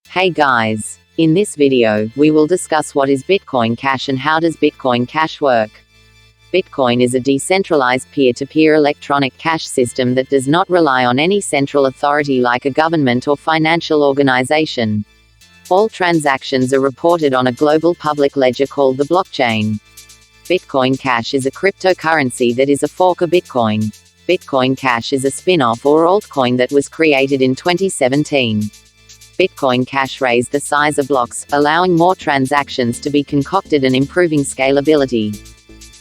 Hey guys! In this video, we will discuss what is Bitcoin Cash and how does Bitcoin Cash work. Bitcoin is a decentralized peer-to-peer electronic cash system that does not rely on any central authority like a government or financial organization. All transactions are reported on a global public ledger called the blockchain. Bitcoin Cash is a cryptocurrency that is a fork of Bitcoin. Bitcoin Cash is a spin-off or altcoin that was created in 2017. Bitcoin Cash raised the size of blocks, allowing more transactions to be concocted and improving scalability.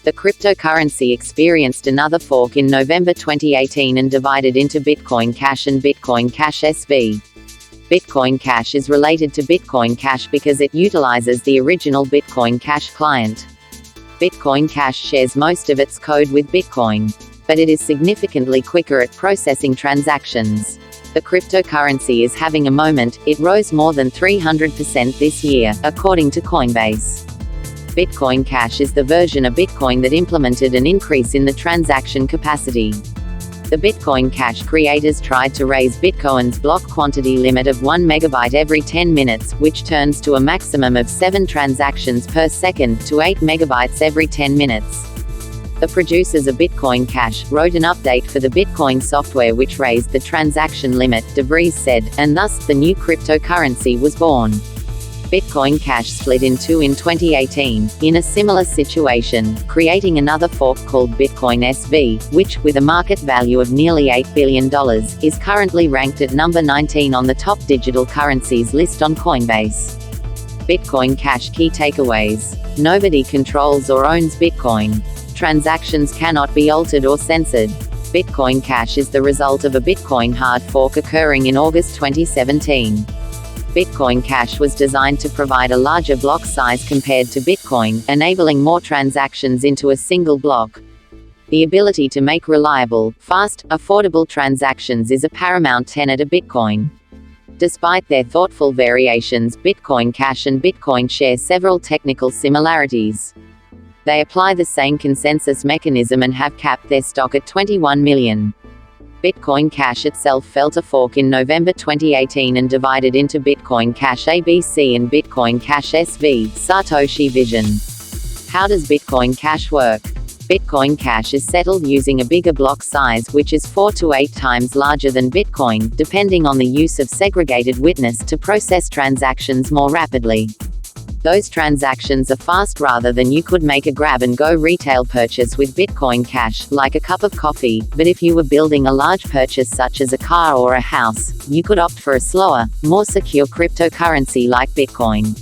The cryptocurrency experienced another fork in November 2018 and divided into Bitcoin Cash and Bitcoin Cash SV. Bitcoin Cash is related to Bitcoin Cash because it utilizes the original Bitcoin Cash client. Bitcoin Cash shares most of its code with Bitcoin, but it is significantly quicker at processing transactions. The cryptocurrency is having a moment. It rose more than 300% this year, according to Coinbase. Bitcoin Cash is the version of Bitcoin that implemented an increase in the transaction capacity. The Bitcoin Cash creators tried to raise Bitcoin's block quantity limit of 1 megabyte every 10 minutes, which turns to a maximum of 7 transactions per second, to 8 megabytes every 10 minutes. The producers of Bitcoin Cash wrote an update for the Bitcoin software which raised the transaction limit, DeVries said, and thus, the new cryptocurrency was born. Bitcoin Cash split in two in 2018, in a similar situation, creating another fork called Bitcoin SV, which, with a market value of nearly $8 billion, is currently ranked at number 19 on the top digital currencies list on Coinbase. Bitcoin Cash key takeaways. Nobody controls or owns Bitcoin. Transactions cannot be altered or censored. Bitcoin Cash is the result of a Bitcoin hard fork occurring in August 2017. Bitcoin Cash was designed to provide a larger block size compared to Bitcoin, enabling more transactions into a single block. The ability to make reliable, fast, affordable transactions is a paramount tenet of Bitcoin. Despite their thoughtful variations, Bitcoin Cash and Bitcoin share several technical similarities. They apply the same consensus mechanism and have capped their stock at 21 million. Bitcoin Cash itself felt a fork in November 2018 and divided into Bitcoin Cash ABC and Bitcoin Cash SV, Satoshi Vision. How does Bitcoin Cash work? Bitcoin Cash is settled using a bigger block size, which is 4 to 8 times larger than Bitcoin, depending on the use of segregated witness to process transactions more rapidly. Those transactions are fast rather than you could make a grab-and-go retail purchase with Bitcoin Cash, like a cup of coffee, but if you were building a large purchase such as a car or a house, you could opt for a slower, more secure cryptocurrency like Bitcoin.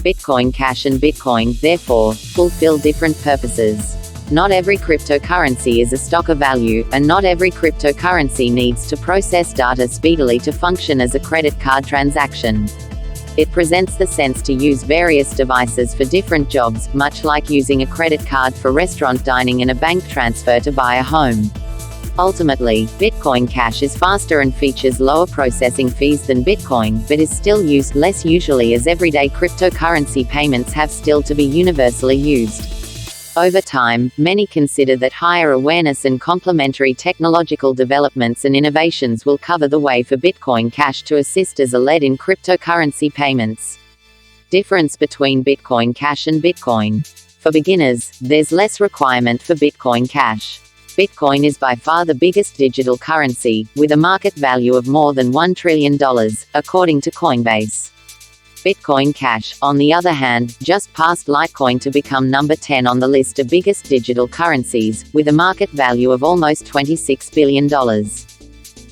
Bitcoin Cash and Bitcoin, therefore, fulfill different purposes. Not every cryptocurrency is a stock of value, and not every cryptocurrency needs to process data speedily to function as a credit card transaction. It presents the sense to use various devices for different jobs, much like using a credit card for restaurant dining and a bank transfer to buy a home. Ultimately, Bitcoin Cash is faster and features lower processing fees than Bitcoin, but is still used less usually as everyday cryptocurrency payments have still to be universally used. Over time, many consider that higher awareness and complementary technological developments and innovations will cover the way for Bitcoin Cash to assist as a lead in cryptocurrency payments. Difference between Bitcoin Cash and Bitcoin. For beginners, there's less requirement for Bitcoin Cash. Bitcoin is by far the biggest digital currency, with a market value of more than $1 trillion, according to Coinbase. Bitcoin Cash, on the other hand, just passed Litecoin to become number 10 on the list of biggest digital currencies, with a market value of almost $26 billion.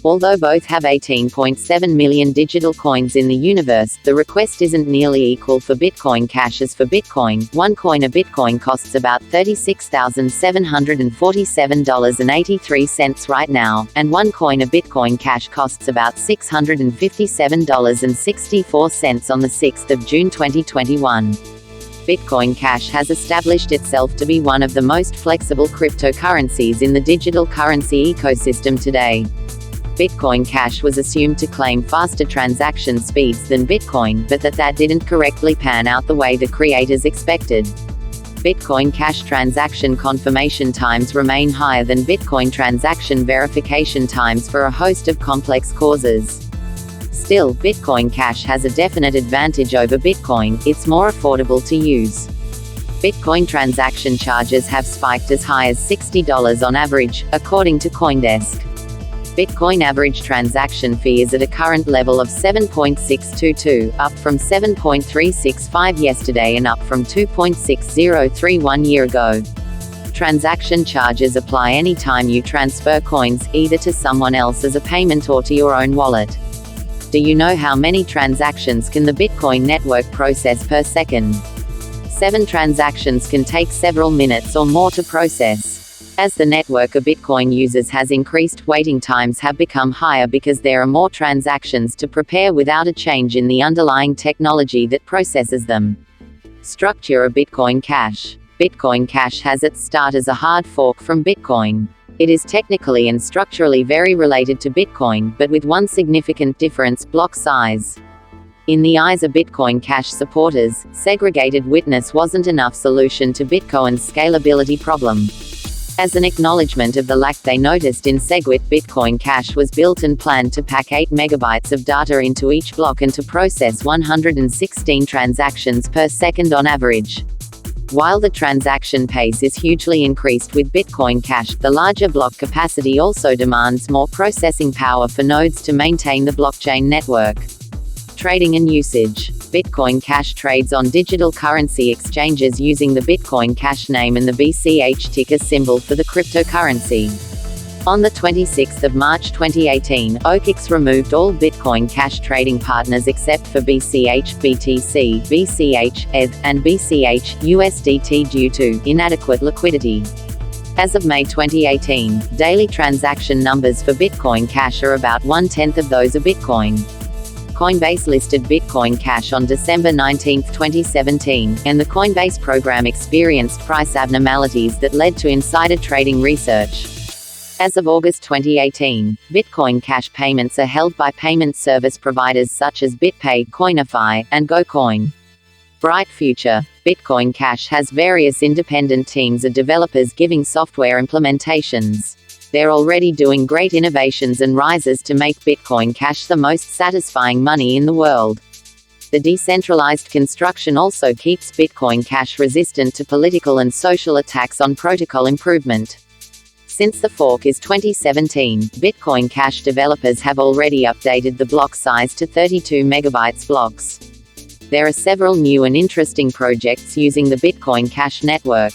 Although both have 18.7 million digital coins in the universe, the request isn't nearly equal for Bitcoin Cash as for Bitcoin. One coin of Bitcoin costs about $36,747.83 right now, and one coin of Bitcoin Cash costs about $657.64 on the 6th of June 2021. Bitcoin Cash has established itself to be one of the most flexible cryptocurrencies in the digital currency ecosystem today. Bitcoin Cash was assumed to claim faster transaction speeds than Bitcoin, but that didn't correctly pan out the way the creators expected. Bitcoin Cash transaction confirmation times remain higher than Bitcoin transaction verification times for a host of complex causes. Still, Bitcoin Cash has a definite advantage over Bitcoin, it's more affordable to use. Bitcoin transaction charges have spiked as high as $60 on average, according to CoinDesk. Bitcoin average transaction fee is at a current level of 7.622, up from 7.365 yesterday and up from 2.6031 1 year ago. Transaction charges apply anytime you transfer coins, either to someone else as a payment or to your own wallet. Do you know how many transactions can the Bitcoin network process per second? 7 transactions can take several minutes or more to process. As the network of Bitcoin users has increased, waiting times have become higher because there are more transactions to prepare without a change in the underlying technology that processes them. Structure of Bitcoin Cash. Bitcoin Cash has its start as a hard fork from Bitcoin. It is technically and structurally very related to Bitcoin, but with one significant difference: block size. In the eyes of Bitcoin Cash supporters, segregated witness wasn't enough solution to Bitcoin's scalability problem. As an acknowledgement of the lack they noticed in SegWit, Bitcoin Cash was built and planned to pack 8 megabytes of data into each block and to process 116 transactions per second on average. While the transaction pace is hugely increased with Bitcoin Cash, the larger block capacity also demands more processing power for nodes to maintain the blockchain network. Trading and usage. Bitcoin Cash trades on digital currency exchanges using the Bitcoin Cash name and the BCH ticker symbol for the cryptocurrency. On the 26th of March 2018, OKX removed all Bitcoin Cash trading partners except for BCH, BTC, BCH, ETH, and BCH, USDT due to inadequate liquidity. As of May 2018, daily transaction numbers for Bitcoin Cash are about 1/10 of those of Bitcoin. Coinbase listed Bitcoin Cash on December 19, 2017, and the Coinbase program experienced price abnormalities that led to insider trading research. As of August 2018, Bitcoin Cash payments are held by payment service providers such as BitPay, Coinify, and GoCoin. Bright future. Bitcoin Cash has various independent teams of developers giving software implementations. They're already doing great innovations and rises to make Bitcoin Cash the most satisfying money in the world. The decentralized construction also keeps Bitcoin Cash resistant to political and social attacks on protocol improvement. Since the fork is 2017, Bitcoin Cash developers have already updated the block size to 32 megabytes blocks. There are several new and interesting projects using the Bitcoin Cash network.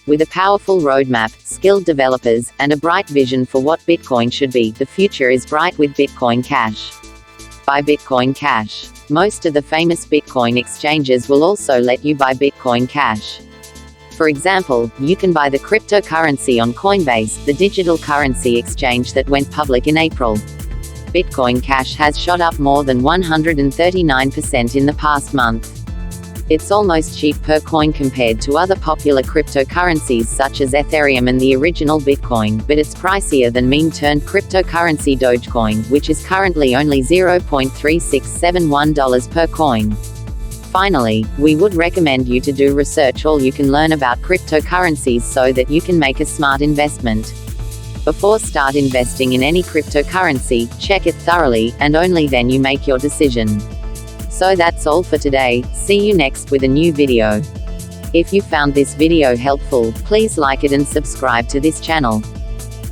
With a powerful roadmap, skilled developers, and a bright vision for what Bitcoin should be, the future is bright with Bitcoin Cash. Buy Bitcoin Cash. Most of the famous Bitcoin exchanges will also let you buy Bitcoin Cash. For example, you can buy the cryptocurrency on Coinbase, the digital currency exchange that went public in April. Bitcoin Cash has shot up more than 139% in the past month. It's almost cheap per coin compared to other popular cryptocurrencies such as Ethereum and the original Bitcoin, but it's pricier than meme-turned cryptocurrency Dogecoin, which is currently only $0.3671 per coin. Finally, we would recommend you to do research all you can learn about cryptocurrencies so that you can make a smart investment. Before start investing in any cryptocurrency, check it thoroughly, and only then you make your decision. So that's all for today. See you next with a new video. If you found this video helpful, please like it and subscribe to this channel.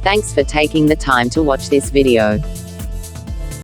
Thanks for taking the time to watch this video.